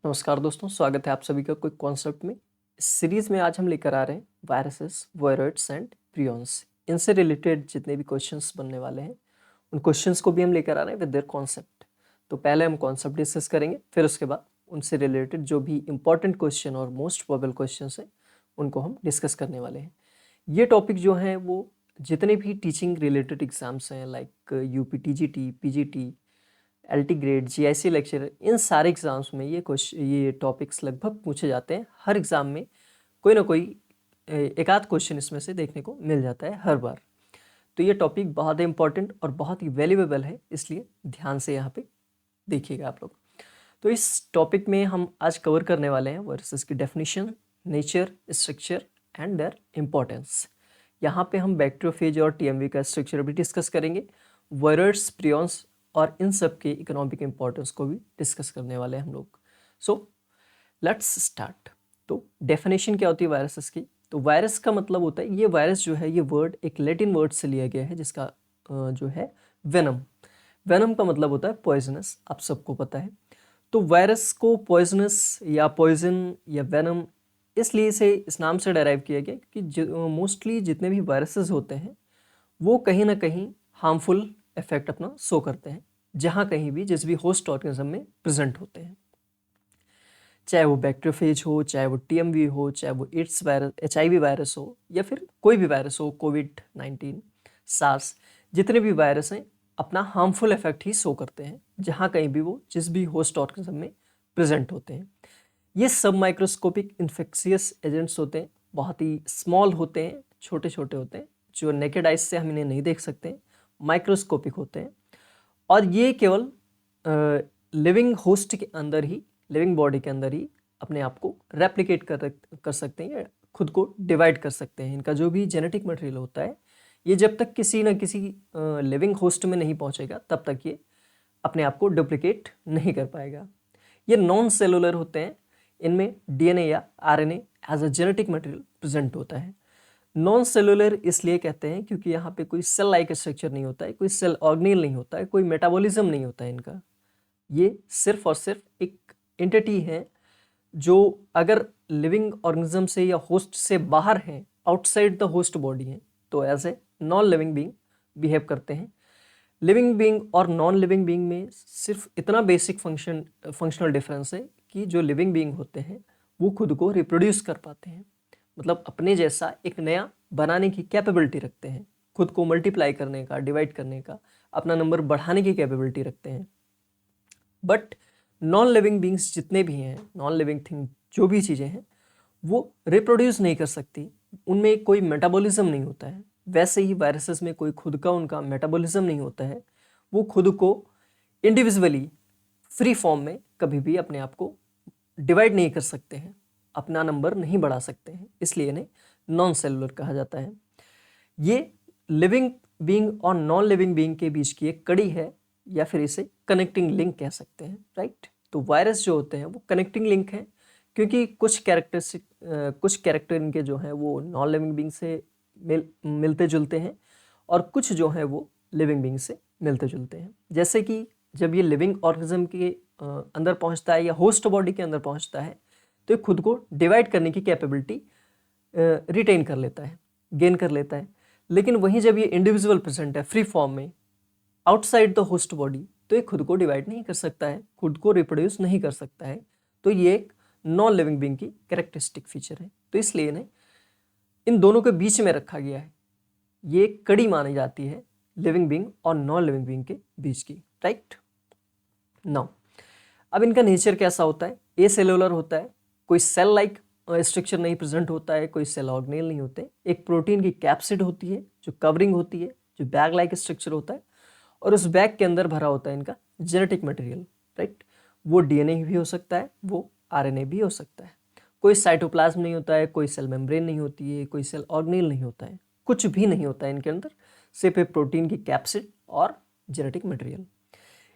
नमस्कार दोस्तों, स्वागत है आप सभी का क्विक कॉन्सेप्ट में। इस सीरीज में आज हम लेकर आ रहे हैं वायरसेस, वायरॉइड्स एंड प्रियॉन्स। इनसे रिलेटेड जितने भी क्वेश्चंस बनने वाले हैं उन क्वेश्चंस को भी हम लेकर आ रहे हैं विद देयर कॉन्सेप्ट। तो पहले हम कॉन्सेप्ट डिस्कस करेंगे, फिर उसके बाद उनसे रिलेटेड जो भी इंपॉर्टेंट क्वेश्चन और मोस्ट प्रोबेबल क्वेश्चन हैं उनको हम डिस्कस करने वाले हैं। ये टॉपिक जो हैं वो जितने भी टीचिंग रिलेटेड एग्जाम्स हैं like UP TGT, PGT, LT grade, GIC lecture, इन सारे एग्जाम्स में ये टॉपिक्स लगभग पूछे जाते हैं। हर एग्जाम में कोई ना कोई एक आध क्वेश्चन इसमें से देखने को मिल जाता है हर बार। तो ये टॉपिक बहुत ही इंपॉर्टेंट और बहुत ही वैल्यूएबल है, इसलिए ध्यान से यहाँ पे देखिएगा आप लोग। तो इस टॉपिक में हम आज कवर करने वाले हैं वायरसेस की definition, nature, structure and there importance. यहाँ पे हम बैक्टीरियोफेज और टीएमवी का स्ट्रक्चर भी डिस्कस करेंगे, वायरस, प्रियॉन्स और इन सब के इकोनॉमिक इंपॉर्टेंस को भी डिस्कस करने वाले हैं हम लोग। So let's start. तो डेफिनेशन क्या होती है वायरसेस की? तो वायरस का मतलब होता है, ये वायरस जो है ये वर्ड एक लैटिन वर्ड से लिया गया है जिसका जो है वेनम। वेनम का मतलब होता है पॉइजनस, आप सबको पता है। तो वायरस को पॉइजनस या पॉइजन या वेनम इसलिए इसे इस नाम से डेराइव किया गया क्योंकि मोस्टली जितने भी वायरसेस होते हैं वो कहीं ना कहीं हार्मफुल इफेक्ट अपना शो करते हैं जहाँ कहीं भी जिस भी होस्ट ऑर्गेनिज्म में प्रेजेंट होते हैं, चाहे वो बैक्टीरियोफेज हो, चाहे वो टीएमवी हो, चाहे वो एड्स वायरस, एचआईवी वायरस हो, या फिर कोई भी वायरस हो, कोविड-19, सार्स, जितने भी वायरस हैं अपना हार्मफुल इफेक्ट ही शो करते हैं जहाँ कहीं भी वो जिस भी होस्ट ऑर्गेनिज्म में प्रेजेंट होते हैं। ये सब माइक्रोस्कोपिक इन्फेक्शियस एजेंट्स होते हैं, बहुत ही स्मॉल होते हैं, छोटे छोटे होते हैं, जो नेकेड आइज से हम इन्हें नहीं देख सकते, माइक्रोस्कोपिक होते हैं। और ये केवल लिविंग होस्ट के अंदर ही, लिविंग बॉडी के अंदर ही अपने आप को रेप्लिकेट कर सकते हैं, खुद को डिवाइड कर सकते हैं। इनका जो भी जेनेटिक मटेरियल होता है ये जब तक किसी न किसी लिविंग होस्ट में नहीं पहुंचेगा तब तक ये अपने आप को डुप्लीकेट नहीं कर पाएगा। ये नॉन सेलुलर होते हैं, इनमें डीएनए या RNA as a genetic material present होता है। नॉन सेलुलर इसलिए कहते हैं क्योंकि यहाँ पे कोई सेल लाइक स्ट्रक्चर नहीं होता है, कोई सेल ऑर्गेनेल नहीं होता है, कोई मेटाबॉलिज्म नहीं होता है इनका। ये सिर्फ और सिर्फ एक एंटिटी है जो अगर लिविंग ऑर्गेनिज्म से या होस्ट से बाहर है, आउटसाइड द होस्ट बॉडी है, तो as a non living being behave करते हैं। लिविंग बीइंग और नॉन लिविंग बीइंग में सिर्फ इतना बेसिक फंक्शनल डिफरेंस है कि जो लिविंग बीइंग होते हैं वो खुद को रिप्रोड्यूस कर पाते हैं, मतलब अपने जैसा एक नया बनाने की कैपेबिलिटी रखते हैं, खुद को मल्टीप्लाई करने का, डिवाइड करने का, अपना नंबर बढ़ाने की कैपेबिलिटी रखते हैं। बट नॉन लिविंग बींग्स जितने भी हैं, नॉन लिविंग थिंग जो भी चीज़ें हैं वो रिप्रोड्यूस नहीं कर सकती, उनमें कोई मेटाबॉलिज्म नहीं होता है। वैसे ही वायरसेस में कोई खुद का उनका मेटाबॉलिज्म नहीं होता है, वो खुद को इंडिविजुअली फ्री फॉर्म में कभी भी अपने आप को डिवाइड नहीं कर सकते हैं, अपना नंबर नहीं बढ़ा सकते हैं, इसलिए इन्हें नॉन सेलुलर कहा जाता है। ये लिविंग बीइंग और नॉन लिविंग बीइंग के बीच की एक कड़ी है या फिर इसे कनेक्टिंग लिंक कह सकते हैं, राइट। तो वायरस जो होते हैं वो कनेक्टिंग लिंक है क्योंकि कुछ कैरेक्टर इनके जो हैं वो नॉन लिविंग बीइंग से मिलते जुलते हैं और कुछ जो हैं वो लिविंग बीइंग से मिलते जुलते हैं। जैसे कि जब ये लिविंग ऑर्गेनिज्म के अंदर पहुंचता है या होस्ट बॉडी के अंदर पहुंचता है तो ये खुद को डिवाइड करने की कैपेबिलिटी रिटेन कर लेता है, गेन कर लेता है। लेकिन वहीं जब ये इंडिविजुअल प्रेजेंट है फ्री फॉर्म में आउटसाइड द होस्ट बॉडी तो ये खुद को डिवाइड नहीं कर सकता है, खुद को रिप्रोड्यूस नहीं कर सकता है। तो ये एक नॉन लिविंग बीइंग की कैरेक्टरिस्टिक फीचर है, तो इसलिए इन्हें इन दोनों के बीच में रखा गया है। ये एक कड़ी मानी जाती है लिविंग बीइंग और नॉन लिविंग बीइंग के बीच की, राइट। नाउ अब इनका नेचर कैसा होता है? ए सेलुलर होता है, कोई सेल लाइक स्ट्रक्चर नहीं प्रेजेंट होता है, कोई सेल ऑर्गेनेल नहीं होते। एक प्रोटीन की कैप्सिड होती है जो कवरिंग होती है, जो बैग लाइक स्ट्रक्चर होता है, और उस बैग के अंदर भरा होता है इनका जेनेटिक मटेरियल, राइट। वो डीएनए भी हो सकता है, वो आरएनए भी हो सकता है। कोई साइटोप्लाज्म नहीं होता है, कोई सेल मेम्ब्रेन नहीं होती है, कोई सेल ऑर्गेनेल नहीं होता है, कुछ भी नहीं होता है इनके अंदर, सिर्फ एक प्रोटीन की कैप्सिड और जेनेटिक मटेरियल।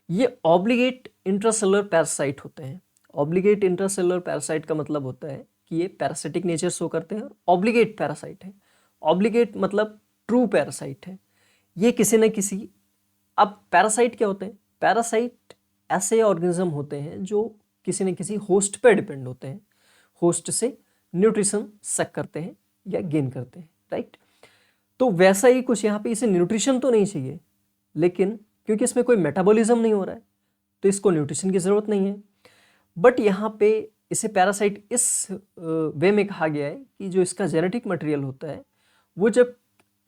ये ऑब्लिगेट इंट्रासेलुलर पैरासाइट होते हैं। ऑब्लिगेट इंट्रासेलुलर पैरासाइट का मतलब होता है कि ये पैरासिटिक नेचर शो करते हैं, ऑब्लिगेट पैरासाइट है। ऑब्लिगेट मतलब ट्रू पैरासाइट है। ये किसी न किसी, अब पैरासाइट क्या होते हैं? पैरासाइट ऐसे ऑर्गेनिज्म होते हैं जो किसी न किसी होस्ट पे डिपेंड होते हैं, होस्ट से न्यूट्रिशन सक करते हैं या गेन करते हैं, राइट। तो वैसा ही कुछ यहाँ पे, इसे न्यूट्रिशन तो नहीं चाहिए, लेकिन क्योंकि इसमें कोई मेटाबॉलिज्म नहीं हो रहा है तो इसको न्यूट्रिशन की ज़रूरत नहीं है। बट यहाँ पे इसे पैरासाइट इस वे में कहा गया है कि जो इसका जेनेटिक मटेरियल होता है वो जब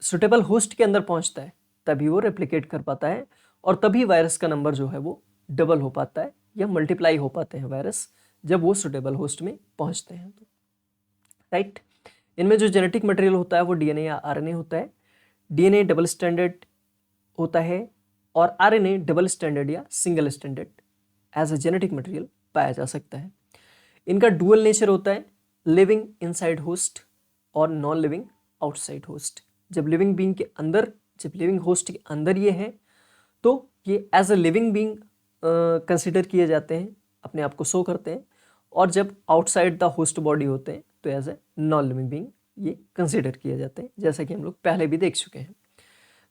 सुटेबल होस्ट के अंदर पहुँचता है तभी वो रेप्लिकेट कर पाता है, और तभी वायरस का नंबर जो है वो डबल हो पाता है या मल्टीप्लाई हो पाते हैं वायरस, जब वो सुटेबल होस्ट में पहुँचते हैं तो, राइट। इनमें जो जेनेटिक मटेरियल होता है वो डीएनए या आरएनए होता है। डीएनए डबल स्टैंडर्ड होता है और आरएनए डबल स्टैंडर्ड या single standard as a genetic material पाया जा सकता है। इनका डुअल नेचर होता है, लिविंग इनसाइड होस्ट और नॉन लिविंग आउटसाइड होस्ट। जब लिविंग बीइंग के अंदर, जब लिविंग होस्ट के अंदर ये है तो ये as a living being consider किए जाते हैं, अपने आप को शो करते हैं, और जब आउटसाइड द होस्ट बॉडी होते हैं तो as a non living being ये कंसिडर किए जाते हैं, जैसा कि हम लोग पहले भी देख चुके हैं।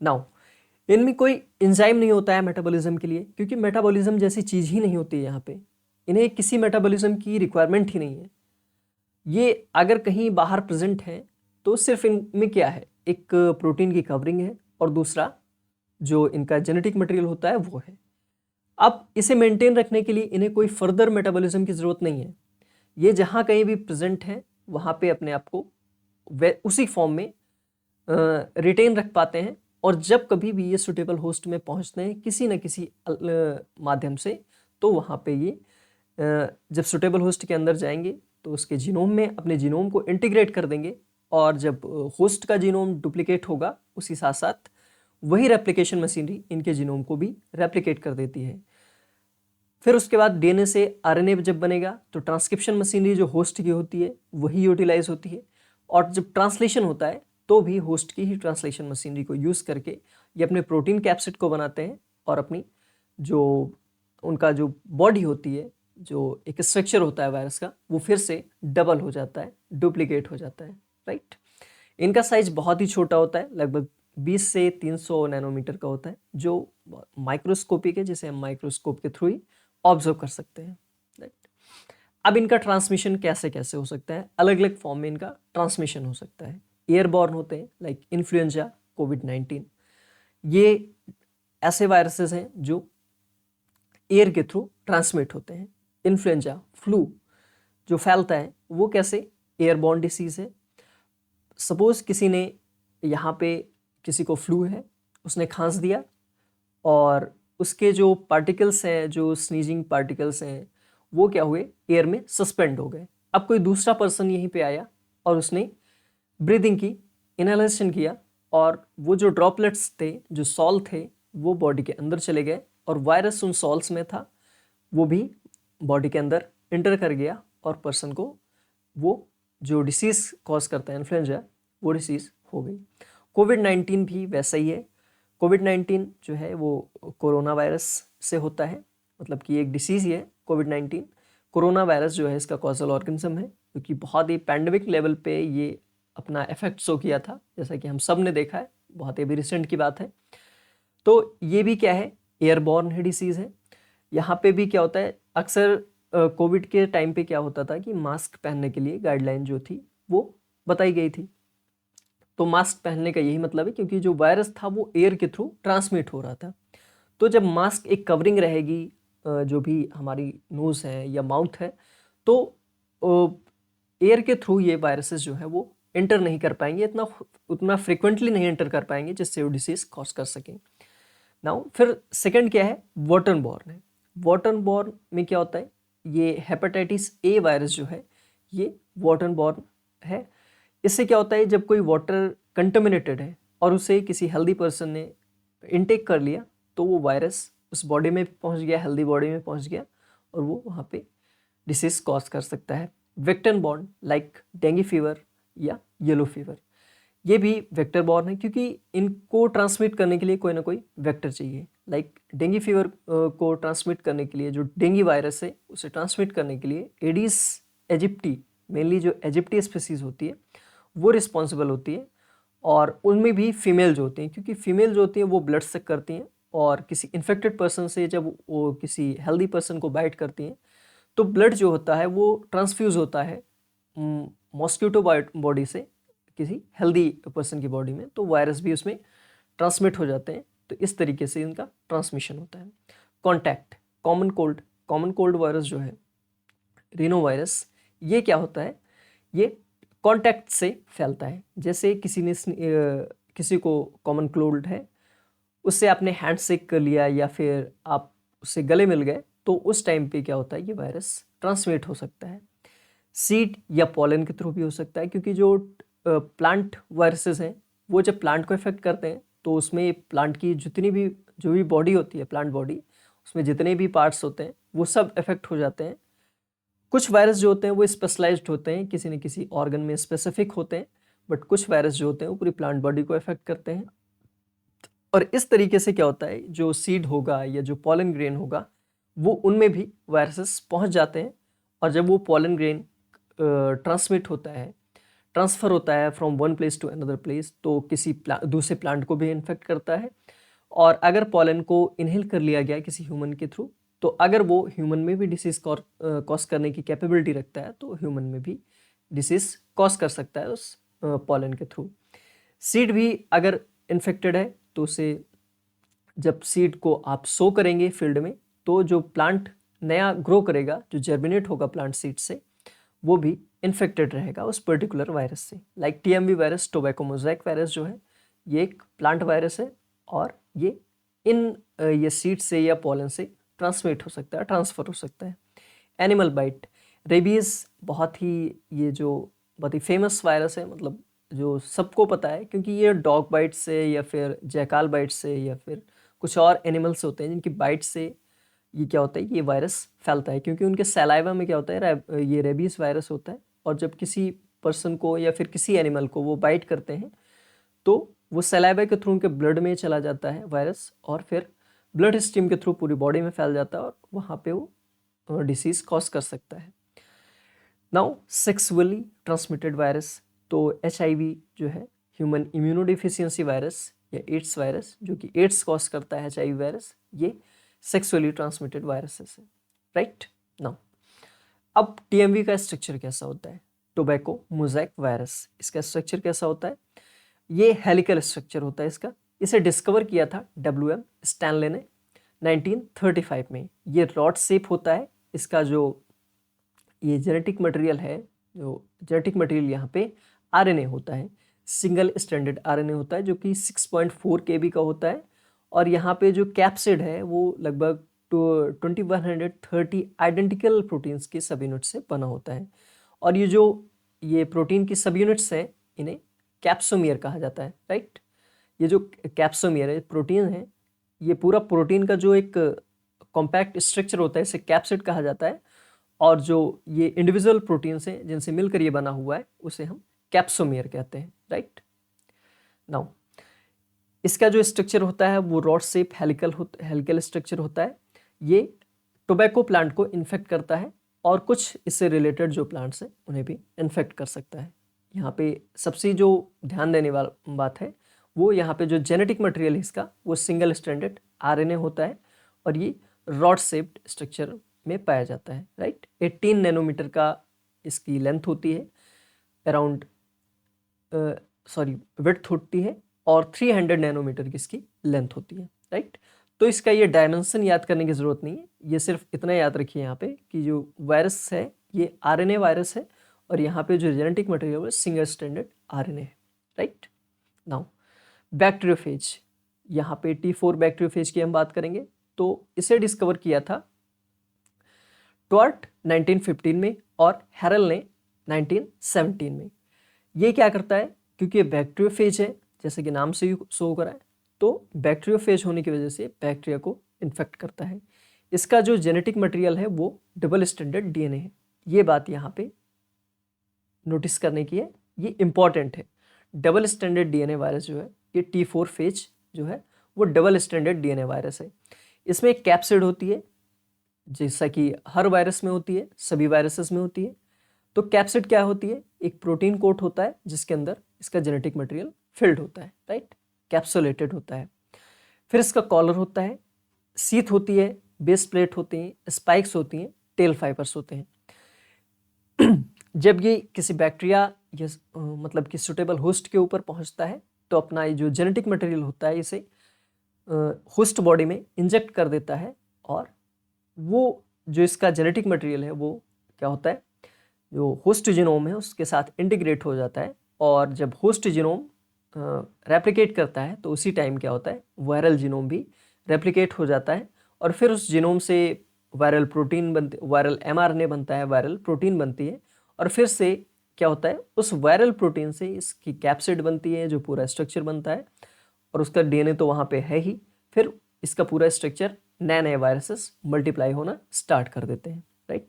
नाउ इनमें कोई एंजाइम नहीं होता है मेटाबॉलिज्म के लिए, क्योंकि मेटाबॉलिज्म जैसी चीज़ ही नहीं होती है यहाँ पे, इन्हें किसी मेटाबॉलिज्म की रिक्वायरमेंट ही नहीं है। ये अगर कहीं बाहर प्रेजेंट है तो सिर्फ इनमें क्या है, एक प्रोटीन की कवरिंग है और दूसरा जो इनका जेनेटिक मटेरियल होता है वो है। अब इसे मेंटेन रखने के लिए इन्हें कोई फर्दर मेटाबॉलिज्म की ज़रूरत नहीं है। ये जहाँ कहीं भी प्रेजेंट है वहाँ पे अपने आप को उसी फॉर्म में रिटेन रख पाते हैं, और जब कभी भी ये सुटेबल होस्ट में पहुँचते हैं किसी न किसी माध्यम से, तो वहाँ पे ये जब सुटेबल होस्ट के अंदर जाएंगे तो उसके जीनोम में अपने जीनोम को इंटीग्रेट कर देंगे, और जब होस्ट का जीनोम डुप्लीकेट होगा उसी साथ साथ वही रेप्लिकेशन मशीनरी इनके जीनोम को भी रेप्लिकेट कर देती है। फिर उसके बाद डीएनए से आरएनए जब बनेगा तो ट्रांसक्रिप्शन मशीनरी जो होस्ट की होती है वही यूटिलाइज होती है, और जब ट्रांसलेशन होता है तो भी होस्ट की ही ट्रांसलेशन मशीनरी को यूज़ करके ये अपने प्रोटीन कैप्सिड को बनाते हैं, और अपनी जो उनका जो बॉडी होती है, जो एक स्ट्रक्चर होता है वायरस का, वो फिर से डबल हो जाता है, डुप्लीकेट हो जाता है, राइट। इनका साइज बहुत ही छोटा होता है, लगभग 20 से 300 नैनोमीटर का होता है, जो माइक्रोस्कोपिक है, जिसे हम माइक्रोस्कोप के थ्रू ही ऑब्जर्व कर सकते हैं, राइट। अब इनका ट्रांसमिशन कैसे कैसे हो सकता है, अलग अलग फॉर्म में इनका ट्रांसमिशन हो सकता है। एयरबॉर्न होते हैं, लाइक इन्फ्लुएंजा, कोविड-19, ये ऐसे वायरसेस हैं जो एयर के थ्रू ट्रांसमिट होते हैं। इन्फ्लुएंजा, फ्लू जो फैलता है वो कैसे, एयरबॉर्न डिसीज़ है। सपोज किसी ने यहाँ पे, किसी को फ्लू है, उसने खांस दिया और उसके जो पार्टिकल्स हैं, जो स्नीजिंग पार्टिकल्स हैं, वो क्या हुए, एयर में सस्पेंड हो गए। अब कोई दूसरा पर्सन यहीं पे आया और उसने ब्रीदिंग की, इनहेलेशन किया, और वो जो ड्रॉपलेट्स थे, जो सॉल थे, वो बॉडी के अंदर चले गए, और वायरस उन सॉल्स में था, वो भी बॉडी के अंदर इंटर कर गया, और पर्सन को वो जो डिसीज़ कॉज करता है इन्फ्लुएंजा, वो डिसीज़ हो गई। कोविड-19 भी वैसा ही है। कोविड-19 जो है वो कोरोना वायरस से होता है, मतलब कि एक डिसीज़ ही है कोविड-19। कोरोना वायरस जो है इसका कॉजल ऑर्गेनिज्म है, क्योंकि बहुत ही पैंडेमिक लेवल पे ये अपना इफेक्ट शो किया था, जैसा कि हम सब ने देखा है, बहुत ही अभी रिसेंट की बात है। तो ये भी क्या है, एयरबॉर्न है, डिसीज़ है। यहाँ पे भी क्या होता है, अक्सर कोविड के टाइम पे क्या होता था कि मास्क पहनने के लिए गाइडलाइन जो थी वो बताई गई थी। तो मास्क पहनने का यही मतलब है, क्योंकि जो वायरस था वो एयर के थ्रू ट्रांसमिट हो रहा था। तो जब मास्क एक कवरिंग रहेगी, जो भी हमारी नोज़ है या माउथ है, तो एयर के थ्रू ये वायरसेस जो है वो एंटर नहीं कर पाएंगे, उतना फ्रिक्वेंटली नहीं एंटर कर पाएंगे जिससे वो डिसीज़ कॉज कर सकें। नाउ फिर सेकंड क्या है, वाटरबॉर्न बॉर्न है। वाटरबॉर्न बॉर्न में क्या होता है, ये हेपेटाइटिस ए वायरस जो है ये वाटरबॉर्न बॉर्न है। इससे क्या होता है, जब कोई वाटर कंटेमिनेटेड है और उसे किसी हेल्दी पर्सन ने इनटेक कर लिया, तो वो वायरस उस बॉडी में पहुंच गया, हेल्दी बॉडी में पहुंच गया, और वो वहाँ पे डिसीज़ कॉज कर सकता है। Vector borne, like dengue fever या येलो फीवर, ये भी वेक्टर बॉर्न है, क्योंकि इनको ट्रांसमिट करने के लिए कोई ना कोई वेक्टर चाहिए। लाइक डेंगू फीवर को ट्रांसमिट करने के लिए, जो डेंगू वायरस है उसे ट्रांसमिट करने के लिए एडिस एजिप्टी, मेनली जो एजिप्टी स्पीसीज होती है वो रिस्पॉन्सिबल होती है, और उनमें भी फीमेल जो होती हैं, क्योंकि फीमेल जो होती हैं वो ब्लड सक करती हैं, और किसी इन्फेक्टेड पर्सन से जब वो किसी हेल्दी पर्सन को बाइट करती हैं तो ब्लड जो होता है वो ट्रांसफ्यूज होता है मॉस्किटो बॉडी से किसी हेल्दी पर्सन की बॉडी में, तो वायरस भी उसमें ट्रांसमिट हो जाते हैं। तो इस तरीके से इनका ट्रांसमिशन होता है। कॉन्टैक्ट, कॉमन कोल्ड वायरस जो है रीनो वायरस, ये क्या होता है, ये कॉन्टैक्ट से फैलता है। जैसे किसी को कॉमन कोल्ड है, उससे आपने हैंड शेक कर लिया या फिर आप उससे गले मिल गए, तो उस टाइम पे क्या होता है, ये वायरस ट्रांसमिट हो सकता है। सीड या पॉलन के थ्रू भी हो सकता है, क्योंकि जो प्लांट वायरसेस हैं वो जब प्लांट को इफेक्ट करते हैं तो उसमें प्लांट की जो भी बॉडी होती है, प्लांट बॉडी, उसमें जितने भी पार्ट्स होते हैं वो सब इफेक्ट हो जाते हैं। कुछ वायरस जो होते हैं वो स्पेशलाइज्ड होते हैं, किसी न किसी ऑर्गन में स्पेसिफिक होते हैं, बट कुछ वायरस जो होते हैं वो पूरी प्लांट बॉडी को इफेक्ट करते हैं। और इस तरीके से क्या होता है, जो सीड होगा या जो पॉलन ग्रेन होगा वो उनमें भी वायरसेस पहुंच जाते हैं। और जब वो पॉलन ग्रेन ट्रांसमिट होता है, ट्रांसफ़र होता है from one place to another place, तो किसी दूसरे प्लांट को भी इन्फेक्ट करता है। और अगर पॉलन को इनहेल कर लिया गया किसी ह्यूमन के थ्रू, तो अगर वो ह्यूमन में भी डिसीज कॉज करने की कैपेबिलिटी रखता है, तो ह्यूमन में भी डिसीज कॉज कर सकता है उस पॉलन के थ्रू। सीड भी अगर इन्फेक्टेड है तो उसे, जब सीड को आप सो करेंगे फील्ड में, तो जो प्लांट नया ग्रो करेगा, जो जर्मिनेट होगा प्लांट सीड से, वो भी इन्फेक्टेड रहेगा उस पर्टिकुलर वायरस से। Like TMV virus, tobacco mosaic virus जो है, ये एक प्लांट वायरस है और ये सीड से या पॉलन से ट्रांसमिट हो सकता है, ट्रांसफ़र हो सकता है। एनिमल बाइट, रेबीज़ बहुत ही फेमस वायरस है, मतलब जो सबको पता है, क्योंकि ये डॉग बाइट से या फिर जैकाल बाइट से या फिर कुछ और एनिमल्स होते हैं जिनकी बाइट से ये क्या होता है, ये वायरस फैलता है। क्योंकि उनके सलाइवा में क्या होता है, ये रेबीज़ वायरस होता है, और जब किसी पर्सन को या फिर किसी एनिमल को वो बाइट करते हैं तो वो सलाइवा के थ्रू उनके ब्लड में चला जाता है वायरस, और फिर ब्लड स्ट्रीम के थ्रू पूरी बॉडी में फैल जाता है और वहाँ पे वो डिसीज़ कॉज कर सकता है। नाउ सेक्सुअली ट्रांसमिटेड वायरस, तो HIV जो है, ह्यूमन इम्यूनोडिफिशियंसी वायरस या एड्स वायरस, जो कि एड्स कॉज करता है, HIV वायरस, ये सेक्सुअली ट्रांसमिटेड वायरसेस है, राइट। नाउ अब TMV का स्ट्रक्चर कैसा होता है, टोबैको मोज़ेक वायरस, इसका स्ट्रक्चर कैसा होता है, ये हेलिकल स्ट्रक्चर होता है इसका। इसे डिस्कवर किया था WM स्टैनले ने 1935 में। ये रॉड शेप होता है इसका। जो ये जेनेटिक मटेरियल है, जो जेनेटिक मटेरियल यहाँ पे RNA होता है, सिंगल स्ट्रैंडेड RNA होता है, जो कि 6.4 kb का होता है। और यहाँ पे जो कैप्सिड है वो लगभग 2130 आइडेंटिकल प्रोटीन्स के सब यूनिट से बना होता है। और ये प्रोटीन की सब यूनिट्स हैं, इन्हें कैप्सोमियर कहा जाता है, राइट। ये जो कैप्सोमियर है, प्रोटीन है, ये पूरा प्रोटीन का जो एक कॉम्पैक्ट स्ट्रक्चर होता है, इसे कैप्सिड कहा जाता है। और जो ये इंडिविजुअल प्रोटीन्स हैं जिनसे मिलकर ये बना हुआ है, उसे हम कैप्सोमियर कहते हैं, राइट। नाउ इसका जो स्ट्रक्चर होता है वो रॉड शेप हेलिकल स्ट्रक्चर होता है। ये टोबैको प्लांट को इन्फेक्ट करता है और कुछ इससे रिलेटेड जो प्लांट्स हैं उन्हें भी इन्फेक्ट कर सकता है। यहाँ पे सबसे जो ध्यान देने वाली बात है वो यहाँ पे जो जेनेटिक मटेरियल है इसका, वो सिंगल स्ट्रैंडेड RNA होता है और ये रॉड शेप्ड स्ट्रक्चर में पाया जाता है, राइट। 18 नैनोमीटर का इसकी लेंथ होती है, अराउंड विड्थ होती है, और 300 नैनोमीटर की इसकी लेंथ होती है, राइट। तो इसका ये डायमेंशन याद करने की ज़रूरत नहीं है, ये सिर्फ इतना याद रखिए यहाँ पे कि जो वायरस है ये RNA वायरस है, और यहाँ पे जो जेनेटिक मटेरियल है सिंगल स्ट्रैंडेड RNA है, राइट। नाउ बैक्टीरियोफेज, यहाँ पे T4 बैक्टीरियोफेज की हम बात करेंगे। तो इसे डिस्कवर किया था ट्वार्ट 1915 में और हैरल ने 1917 में। ये क्या करता है, क्योंकि ये बैक्टीरियोफेज है, जैसे कि नाम से ही शो करा है, तो बैक्टीरियोफेज होने की वजह से बैक्टीरिया को इन्फेक्ट करता है। इसका जो जेनेटिक मटेरियल है वो डबल स्ट्रैंडेड DNA है। ये बात यहाँ पे नोटिस करने की है, ये इंपॉर्टेंट है। डबल स्ट्रैंडेड DNA वायरस जो है, ये T4 फेज जो है वो डबल स्ट्रैंडेड DNA वायरस है। इसमें एक कैप्सिड होती है, जैसा कि हर वायरस में होती है, सभी वायरसेस में होती है। तो कैप्सिड क्या होती है, एक प्रोटीन कोट होता है जिसके अंदर इसका जेनेटिक मटेरियल फिल्ड होता है, राइट, कैप्सुलेटेड होता है। फिर इसका कॉलर होता है, सीथ होती है, बेस प्लेट होती हैं, स्पाइक्स होती हैं, टेल फाइबर्स होते हैं। जब ये किसी बैक्टीरिया या मतलब कि सुटेबल होस्ट के ऊपर पहुंचता है तो अपना ये जो जेनेटिक मटेरियल होता है इसे होस्ट बॉडी में इंजेक्ट कर देता है, और वो जो इसका जेनेटिक मटेरियल है वो क्या होता है, जो होस्ट जीनोम है उसके साथ इंटीग्रेट हो जाता है। और जब होस्ट जीनोम रेप्लिकेट करता है तो उसी टाइम क्या होता है, वायरल जीनोम भी रेप्लिकेट हो जाता है, और फिर उस जीनोम से वायरल प्रोटीन बनती, वायरल एमआरएनए बनता है, वायरल प्रोटीन बनती है, और फिर से क्या होता है, उस वायरल प्रोटीन से इसकी कैप्सिड बनती है जो पूरा स्ट्रक्चर बनता है, और उसका डीएनए तो वहाँ पे है ही। फिर इसका पूरा स्ट्रक्चर नए नए वायरसेस मल्टीप्लाई होना स्टार्ट कर देते हैं, राइट।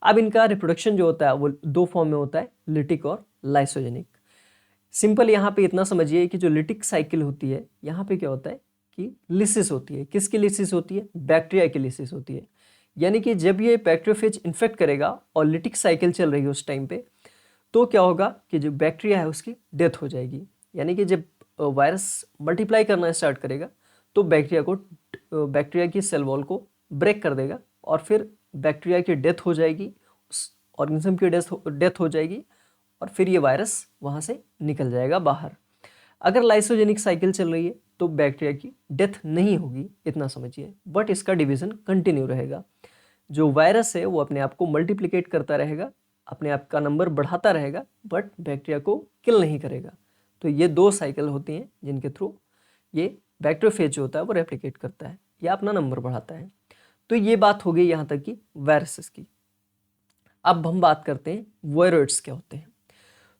अब इनका रिप्रोडक्शन जो होता है वो दो फॉर्म में होता है, लिटिक और लाइसोजेनिक। सिंपल यहाँ पे इतना समझिए कि जो लिटिक साइकिल होती है यहाँ पे क्या होता है कि लिसिस होती है। किसकी लिसिस होती है? बैक्टीरिया की लिसिस होती है। यानी कि जब ये बैक्टीरियोफेज इन्फेक्ट करेगा और लिटिक साइकिल चल रही है उस टाइम पे, तो क्या होगा कि जो बैक्टीरिया है उसकी डेथ हो जाएगी। यानी कि जब वायरस मल्टीप्लाई करना स्टार्ट करेगा तो बैक्टीरिया की सेल वॉल को ब्रेक कर देगा, और फिर बैक्टीरिया की डेथ हो जाएगी, उस ऑर्गेनिज्म की डेथ हो जाएगी, और फिर ये वायरस वहाँ से निकल जाएगा बाहर। अगर लाइसोजेनिक साइकिल चल रही है तो बैक्टीरिया की डेथ नहीं होगी, इतना समझिए, बट इसका डिवीजन कंटिन्यू रहेगा। जो वायरस है वो अपने आप को मल्टीप्लिकेट करता रहेगा, अपने आप का नंबर बढ़ाता रहेगा, बट बैक्टीरिया को किल नहीं करेगा। तो ये दो साइकिल होती हैं जिनके थ्रू ये बैक्टीरियोफेज जो होता है वो रेप्लिकेट करता है या अपना नंबर बढ़ाता है। तो ये बात हो गई यहाँ तक की वायरसेस की। अब हम बात करते हैं वायरॉइड्स क्या होते हैं।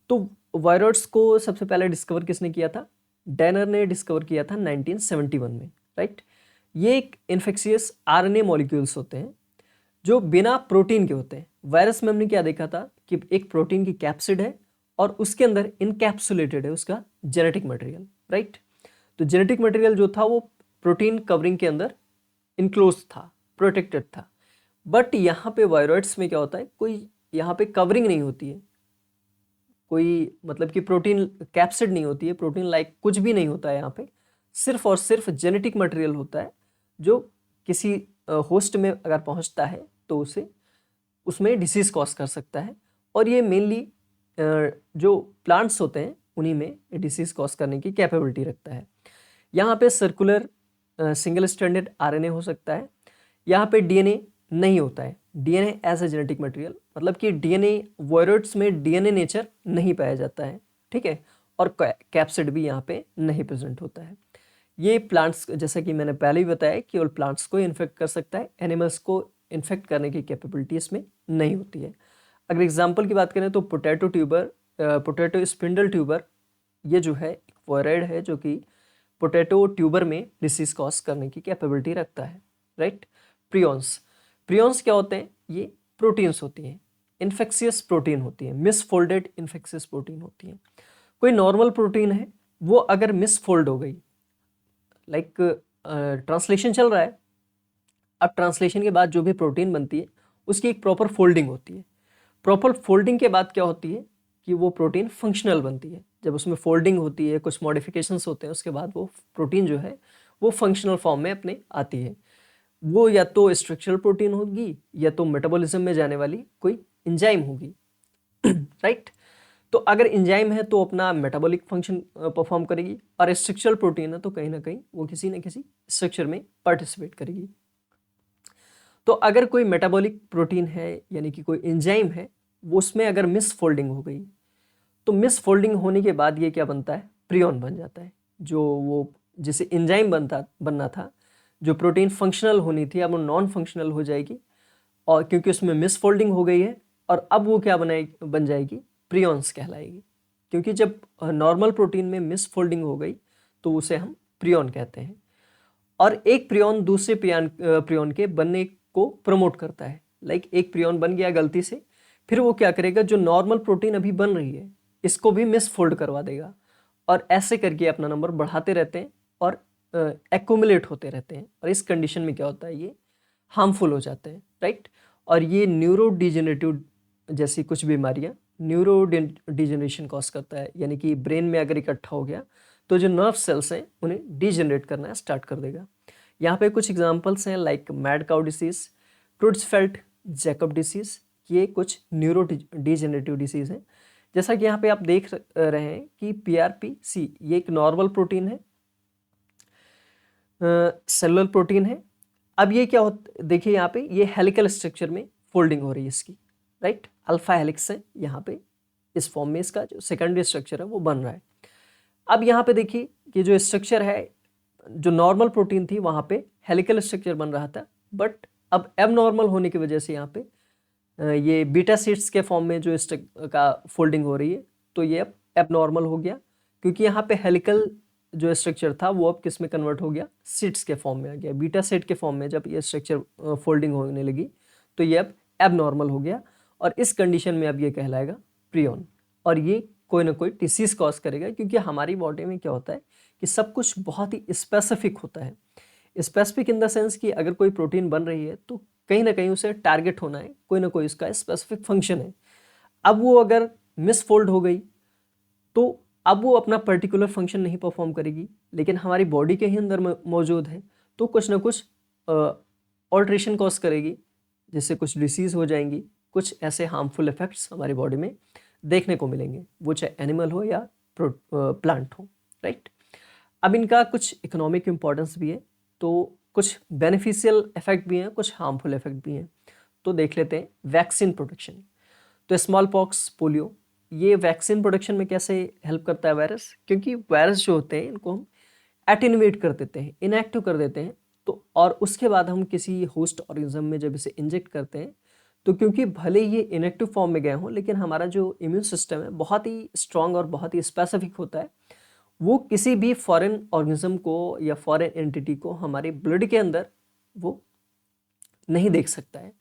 तो वायरॉइड्स को सबसे पहले डिस्कवर किसने किया था? डेनर ने डिस्कवर किया था 1971 में, राइट। ये एक इन्फेक्शियस आरएनए मॉलिक्यूल्स होते हैं जो बिना प्रोटीन के होते हैं। वायरस में हमने क्या देखा था कि एक प्रोटीन की कैप्सिड है और उसके अंदर इनकैप्सुलेटेड है उसका जेनेटिक मटेरियल, राइट। तो जेनेटिक मटेरियल जो था वो प्रोटीन कवरिंग के अंदर इनक्लोज था, प्रोटेक्टेड था। बट यहाँ पे वायरॉइड्स में क्या होता है, कोई यहाँ पे कवरिंग नहीं होती है, कोई मतलब कि प्रोटीन कैप्सिड नहीं होती है, प्रोटीन लाइक कुछ भी नहीं होता है यहाँ पे। सिर्फ और सिर्फ जेनेटिक मटेरियल होता है जो किसी होस्ट में अगर पहुँचता है तो उसे उसमें डिसीज कॉज कर सकता है। और ये मेनली जो प्लांट्स होते हैं उन्हीं में डिसीज कॉज करने की कैपेबिलिटी रखता है। यहाँ पे सर्कुलर सिंगल स्ट्रैंडेड आरएनए हो सकता है। यहाँ पे डीएनए नहीं होता है, DNA as a genetic material, मतलब कि डीएनए वायरॉइड्स में डीएनए नेचर नहीं पाया जाता है, ठीक है। और कैप्सिड भी यहाँ पे नहीं प्रेजेंट होता है। ये प्लांट्स, जैसा कि मैंने पहले ही बताया, केवल प्लांट्स को इन्फेक्ट कर सकता है, एनिमल्स को इन्फेक्ट करने की कैपेबिलिटी इसमें नहीं होती है। अगर एग्जाम्पल की बात करें तो पोटैटो स्पिंडल ट्यूबर, ये जो है वायरॉइड है जो कि पोटैटो ट्यूबर में डिसीज कॉज करने की कैपेबिलिटी रखता है, राइट। प्रियॉन्स क्या होते हैं? ये प्रोटीन्स होती हैं, इन्फेक्शियस प्रोटीन होती हैं, मिसफोल्डेड इन्फेक्शियस प्रोटीन होती हैं। कोई नॉर्मल प्रोटीन है, वो अगर मिसफोल्ड हो गई, लाइक ट्रांसलेशन चल रहा है, अब ट्रांसलेशन के बाद जो भी प्रोटीन बनती है उसकी एक प्रॉपर फोल्डिंग होती है। प्रॉपर फोल्डिंग के बाद क्या होती है कि वो प्रोटीन फंक्शनल बनती है। जब उसमें फोल्डिंग होती है, कुछ मॉडिफिकेशंस होते हैं, उसके बाद वो प्रोटीन जो है वो फंक्शनल फॉर्म में अपने आती है। वो या तो स्ट्रक्चरल प्रोटीन होगी या तो मेटाबॉलिज्म में जाने वाली कोई एंजाइम होगी, राइट। तो अगर एंजाइम है तो अपना मेटाबॉलिक फंक्शन परफॉर्म करेगी, और स्ट्रक्चरल प्रोटीन है तो कहीं ना कहीं वो किसी न किसी स्ट्रक्चर में पार्टिसिपेट करेगी। तो अगर कोई मेटाबॉलिक प्रोटीन है यानी कि कोई एंजाइम है, वो उसमें अगर मिसफोल्डिंग हो गई तो मिसफोल्डिंग होने के बाद ये क्या बनता है? प्रियॉन बन जाता है। जो वो जिसे एंजाइम बनना था, जो प्रोटीन फंक्शनल होनी थी, अब वो नॉन फंक्शनल हो जाएगी, और क्योंकि उसमें मिसफोल्डिंग हो गई है, और अब वो क्या बन जाएगी? प्रियॉन्स कहलाएगी। क्योंकि जब नॉर्मल प्रोटीन में मिसफोल्डिंग हो गई तो उसे हम प्रियॉन कहते हैं। और एक प्रियॉन दूसरे प्रियॉन के बनने को प्रमोट करता है। लाइक एक प्रियॉन बन गया गलती से, फिर वो क्या करेगा, जो नॉर्मल प्रोटीन अभी बन रही है इसको भी मिसफोल्ड करवा देगा, और ऐसे करके अपना नंबर बढ़ाते रहते हैं और एक्यूमुलेट होते रहते हैं। और इस कंडीशन में क्या होता है, ये हार्मफुल हो जाते हैं, राइट। और ये न्यूरो डिजेनरेटिव जैसी कुछ बीमारियां, न्यूरो डिजेनरेशन कॉज करता है। यानी कि ब्रेन में अगर इकट्ठा हो गया तो जो नर्व सेल्स हैं उन्हें डिजेनरेट करना स्टार्ट कर देगा। यहाँ पे कुछ एग्जांपल्स हैं, like mad cow disease, Creutzfeldt Jakob disease, ये कुछ न्यूरो डिजेनरेटिव डिसीज हैं। जैसा कि यहाँ पे आप देख रहे हैं कि PRPC ये एक नॉर्मल प्रोटीन है, सेलुलर प्रोटीन है। अब ये क्या होता, देखिए यहाँ पे ये हेलिकल स्ट्रक्चर में फोल्डिंग हो रही है इसकी, राइट। अल्फा हेलिक्स है यहाँ पे, इस फॉर्म में इसका जो सेकेंडरी स्ट्रक्चर है वो बन रहा है। अब यहाँ पे देखिए कि जो स्ट्रक्चर है, जो नॉर्मल प्रोटीन थी वहाँ पे हेलिकल स्ट्रक्चर बन रहा था, बट अब एबनॉर्मल होने की वजह से यहाँ पे ये बीटा सीट्स के फॉर्म में जो का फोल्डिंग हो रही है, तो ये अब एबनॉर्मल हो गया, क्योंकि यहाँ पे हेलिकल जो स्ट्रक्चर था वो अब किस में कन्वर्ट हो गया, सीट्स के फॉर्म में आ गया। बीटा सेट के फॉर्म में जब ये स्ट्रक्चर फोल्डिंग होने लगी तो ये अब एबनॉर्मल हो गया, और इस कंडीशन में अब ये कहलाएगा प्रियन, और ये कोई ना कोई डिसीज कॉज करेगा, क्योंकि हमारी बॉडी में क्या होता है कि सब कुछ बहुत ही स्पेसिफिक होता है। स्पेसिफिक इन द सेंस कि अगर कोई प्रोटीन बन रही है तो कहीं ना कहीं उसे टारगेट होना है, कोई ना कोई उसका स्पेसिफिक फंक्शन है। अब वो अगर मिसफोल्ड हो गई तो अब वो अपना पर्टिकुलर फंक्शन नहीं परफॉर्म करेगी, लेकिन हमारी बॉडी के ही अंदर मौजूद है, तो कुछ ना कुछ ऑल्ट्रेशन कॉज करेगी, जिससे कुछ डिसीज हो जाएंगी, कुछ ऐसे हार्मफुल इफेक्ट्स हमारी बॉडी में देखने को मिलेंगे, वो चाहे एनिमल हो या प्लांट हो, राइट। अब इनका कुछ इकोनॉमिक इम्पोर्टेंस भी है, तो कुछ बेनिफिशियल इफेक्ट भी हैं, कुछ हार्मफुल इफेक्ट भी हैं। तो देख लेते हैं वैक्सीन प्रोटेक्शन। तो स्मॉल पॉक्स, पोलियो, ये वैक्सीन प्रोटेक्शन में कैसे हेल्प करता है वायरस, क्योंकि वायरस जो होते हैं इनको हम एटेन्यूएट कर देते हैं, इनएक्टिव कर देते हैं, तो और उसके बाद हम किसी होस्ट ऑर्गेनिज्म में जब इसे इंजेक्ट करते हैं, तो क्योंकि भले ये इनएक्टिव फॉर्म में गए हों, लेकिन हमारा जो इम्यून सिस्टम है बहुत ही स्ट्रांग और बहुत ही स्पेसिफिक होता है, वो किसी भी फॉरेन ऑर्गेनिज्म को या फॉरेन एंटिटी को हमारे ब्लड के अंदर वो नहीं देख सकता है।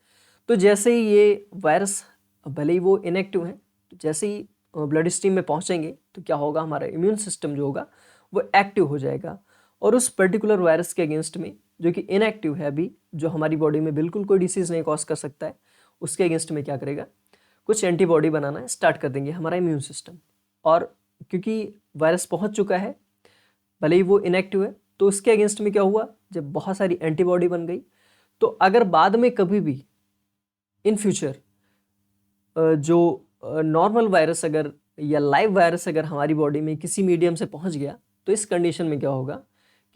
तो जैसे ही ये वायरस, भले ही वो इनएक्टिव है, तो जैसे ही ब्लड स्ट्रीम में पहुंचेंगे तो क्या होगा, हमारा इम्यून सिस्टम जो होगा वो एक्टिव हो जाएगा, और उस पर्टिकुलर वायरस के अगेंस्ट में, जो कि इनएक्टिव है अभी, जो हमारी बॉडी में बिल्कुल कोई डिसीज नहीं कॉज कर सकता है, उसके अगेंस्ट में क्या करेगा, कुछ एंटीबॉडी बनाना स्टार्ट कर देंगे हमारा इम्यून सिस्टम। और क्योंकि वायरस पहुंच चुका है, भले ही वो इनएक्टिव है, तो उसके अगेंस्ट में क्या हुआ, जब बहुत सारी एंटीबॉडी बन गई, तो अगर बाद में कभी भी इन फ्यूचर जो नॉर्मल वायरस अगर या लाइव वायरस अगर हमारी बॉडी में किसी मीडियम से पहुंच गया, तो इस कंडीशन में क्या होगा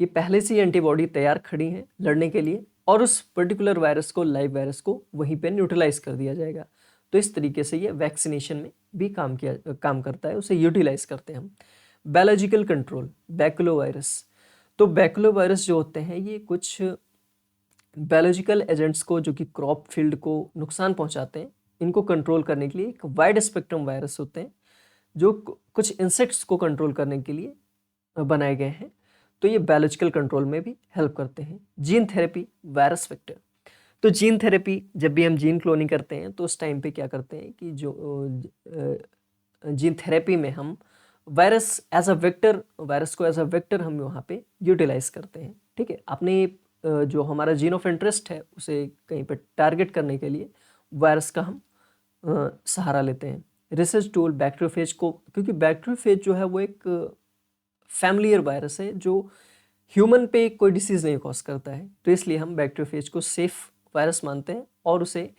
कि पहले से ही एंटीबॉडी तैयार खड़ी हैं लड़ने के लिए, और उस पर्टिकुलर वायरस को, लाइव वायरस को वहीं पे न्यूट्रलाइज कर दिया जाएगा। तो इस तरीके से ये वैक्सीनेशन में भी काम करता है, उसे यूटिलाइज करते हैं हम। Biological control, baculovirus. तो बैकुलो वायरस जो होते हैं ये कुछ बायोलॉजिकल एजेंट्स को, जो कि क्रॉप फील्ड को नुकसान पहुंचाते हैं, इनको कंट्रोल करने के लिए एक वाइड स्पेक्ट्रम वायरस होते हैं, जो कुछ इंसेक्ट्स को कंट्रोल करने के लिए बनाए गए हैं। तो ये बायोलॉजिकल कंट्रोल में भी हेल्प करते हैं। Gene therapy, virus vector. तो जीन थेरेपी, जब भी हम जीन क्लोनिंग करते हैं तो उस टाइम पे क्या करते हैं कि जो जीन थेरेपी में हम virus as a vector, virus को एज अ वेक्टर हम वहाँ पे यूटिलाइज करते हैं, ठीक है। अपने जो हमारा जीन ऑफ इंटरेस्ट है उसे कहीं पे टारगेट करने के लिए वायरस का हम सहारा लेते हैं। रिसर्च टूल, बैक्टीरियोफेज को, क्योंकि बैक्टीरियोफेज जो है वो एक फैमिलियर वायरस है जो ह्यूमन पे कोई डिसीज नहीं कॉज करता है, तो इसलिए हम बैक्टीरियोफेज को सेफ वायरस मानते हैं, और उसे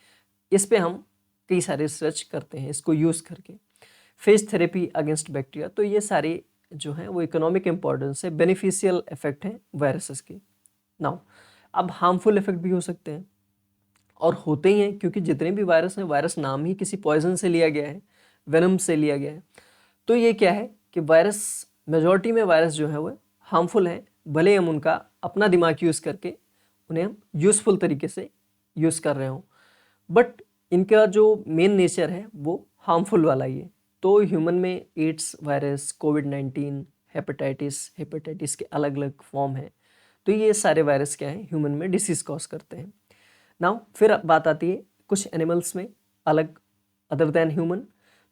इस पे हम कई सारे रिसर्च करते हैं इसको यूज़ करके। फेज थेरेपी अगेंस्ट बैक्टीरिया, तो ये सारे जो हैं वो इकोनॉमिक इंपॉर्टेंस है, बेनिफिशियल इफेक्ट हैं वायरसेस के। नाउ अब हार्मफुल इफेक्ट भी हो सकते हैं, और होते ही हैं, क्योंकि जितने भी वायरस हैं, वायरस नाम ही किसी पॉइजन से लिया गया है, वेनम से लिया गया है। तो ये क्या है कि वायरस, मेजॉरिटी में वायरस जो है वो हार्मफुल हैं, भले हम उनका अपना दिमाग यूज़ करके उन्हें हम यूज़फुल तरीके से यूज़ कर रहे हों, बट इनका जो मेन नेचर है वो हार्मफुल वाला ही है। तो ह्यूमन में एड्स वायरस, कोविड-19, हेपेटाइटिस के अलग अलग फॉर्म हैं, तो ये सारे वायरस क्या हैं, ह्यूमन में डिसीज़ कॉज करते हैं। नाउ फिर बात आती है कुछ एनिमल्स में अलग, अदर देन ह्यूमन।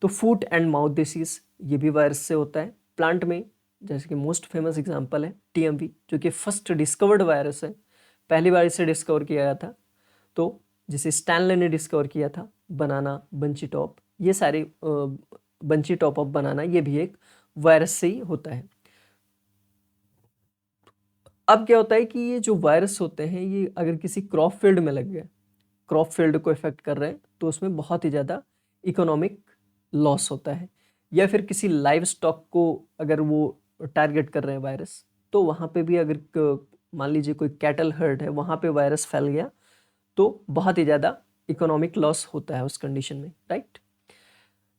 तो फूट एंड माउथ डिसीज़, ये भी वायरस से होता है। प्लांट में जैसे कि मोस्ट फेमस एग्जांपल है TMV, जो कि फर्स्ट डिस्कवर्ड वायरस है, पहली बार इसे डिस्कवर किया गया था, तो जिसे स्टैनले ने डिस्कवर किया था। बनाना, बंची टॉप, ये सारे बंची टॉप ऑफ बनाना, ये भी एक वायरस से ही होता है। अब क्या होता है कि ये जो वायरस होते हैं, ये अगर किसी क्रॉप फील्ड में लग गए, क्रॉप फील्ड को इफेक्ट कर रहे हैं तो उसमें बहुत ही ज़्यादा इकोनॉमिक लॉस होता है। या फिर किसी लाइव स्टॉक को अगर वो टारगेट कर रहे हैं वायरस, तो वहाँ पे भी अगर मान लीजिए कोई कैटल हर्ड है, वहाँ पे वायरस फैल गया तो बहुत ही ज़्यादा इकोनॉमिक लॉस होता है उस कंडीशन में, राइट।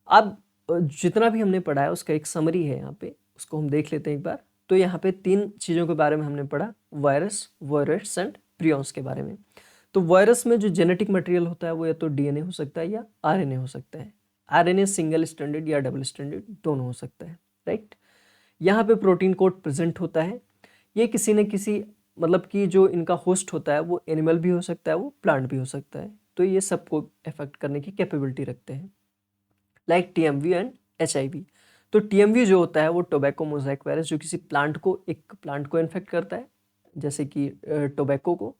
अब जितना भी हमने पढ़ा है उसका एक समरी है यहाँ पे, उसको हम देख लेते हैं एक बार। तो यहाँ पे 3 चीज़ों के बारे में हमने पढ़ा, वायरस, वायरेट्स एंड प्रियॉन्स के बारे में। तो वायरस में जो जेनेटिक मटेरियल होता है वो या तो डीएनए हो सकता है या आरएनए हो सकता है। आरएनए सिंगल स्ट्रैंडेड या डबल स्ट्रैंडेड दोनों हो सकता है, राइट। यहाँ पे प्रोटीन कोड प्रेजेंट होता है। ये किसी न किसी मतलब कि जो इनका होस्ट होता है वो एनिमल भी हो सकता है, वो प्लांट भी हो सकता है। तो ये सबको इफेक्ट करने की कैपेबिलिटी रखते हैं, लाइक टीएमवी एंड एचआईवी। तो टीएमवी जो होता है वो टोबैको मोज़ाइक वायरस, जो किसी एक प्लांट को इन्फेक्ट करता है जैसे कि टोबैको को।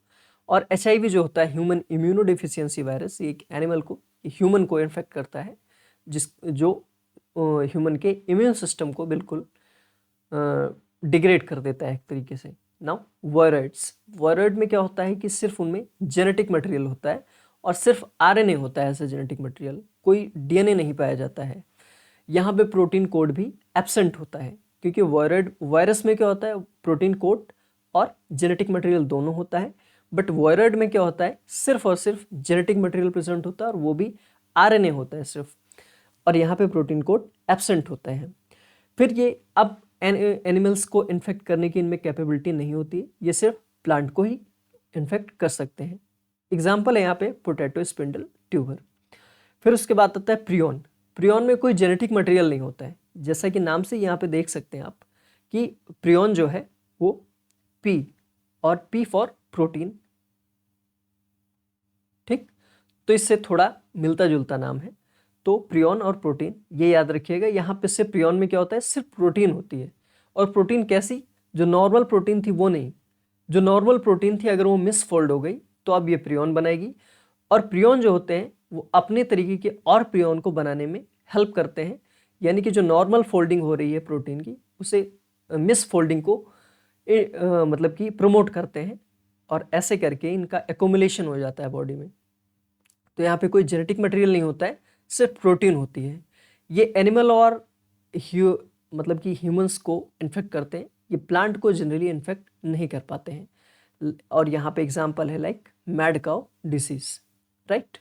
और एचआईवी जो होता है ह्यूमन इम्यूनो डिफिशियंसी वायरस, ये एक एनिमल को, ह्यूमन को इन्फेक्ट करता है, जो ह्यूमन के इम्यून सिस्टम को बिल्कुल डिग्रेड कर देता है एक तरीके से। नाउ वायरॉइड में क्या होता है कि सिर्फ उनमें जेनेटिक मटेरियल होता है और सिर्फ आरएनए होता है ऐसा जेनेटिक मटेरियल, कोई डीएनए नहीं पाया जाता है। यहाँ पे प्रोटीन कोड भी एब्सेंट होता है, क्योंकि वायरस में क्या होता है, प्रोटीन कोड और जेनेटिक मटेरियल दोनों होता है। बट वायरॉइड में क्या होता है, सिर्फ और सिर्फ जेनेटिक मटेरियल प्रेजेंट होता है और वो भी आरएनए होता है सिर्फ, और यहाँ पे प्रोटीन कोड एब्सेंट होता है। फिर ये अब एनिमल्स को इन्फेक्ट करने की इनमें कैपेबिलिटी नहीं होती, ये सिर्फ प्लांट को ही इन्फेक्ट कर सकते हैं। एग्जाम्पल है यहाँ पे पोटैटो स्पिंडल ट्यूबर। फिर उसके बाद आता है प्रियॉन। प्रियॉन में कोई जेनेटिक मटेरियल नहीं होता है, जैसा कि नाम से यहाँ पे देख सकते हैं आप कि प्रियॉन जो है वो पी, और पी फॉर प्रोटीन, ठीक। तो इससे थोड़ा मिलता जुलता नाम है। तो प्रियॉन और प्रोटीन ये याद रखिएगा। यहाँ पे से प्रियॉन में क्या होता है, सिर्फ प्रोटीन होती है, और प्रोटीन कैसी, जो नॉर्मल प्रोटीन थी वो नहीं। जो नॉर्मल प्रोटीन थी अगर वो मिसफोल्ड हो गई तो अब ये प्रियॉन बनाएगी। और प्रियॉन जो होते हैं वो अपने तरीके के और प्रियॉन को बनाने में हेल्प करते हैं, यानी कि जो नॉर्मल फोल्डिंग हो रही है प्रोटीन की, उसे मिसफोल्डिंग को मतलब कि प्रमोट करते हैं, और ऐसे करके इनका एक्युमुलेशन हो जाता है बॉडी में। तो यहाँ पे कोई जेनेटिक मटेरियल नहीं होता है, सिर्फ प्रोटीन होती है। ये एनिमल और मतलब कि ह्यूमंस को इन्फेक्ट करते हैं, ये प्लांट को जनरली इन्फेक्ट नहीं कर पाते हैं। और यहाँ पे एग्जांपल है like mad cow disease, right.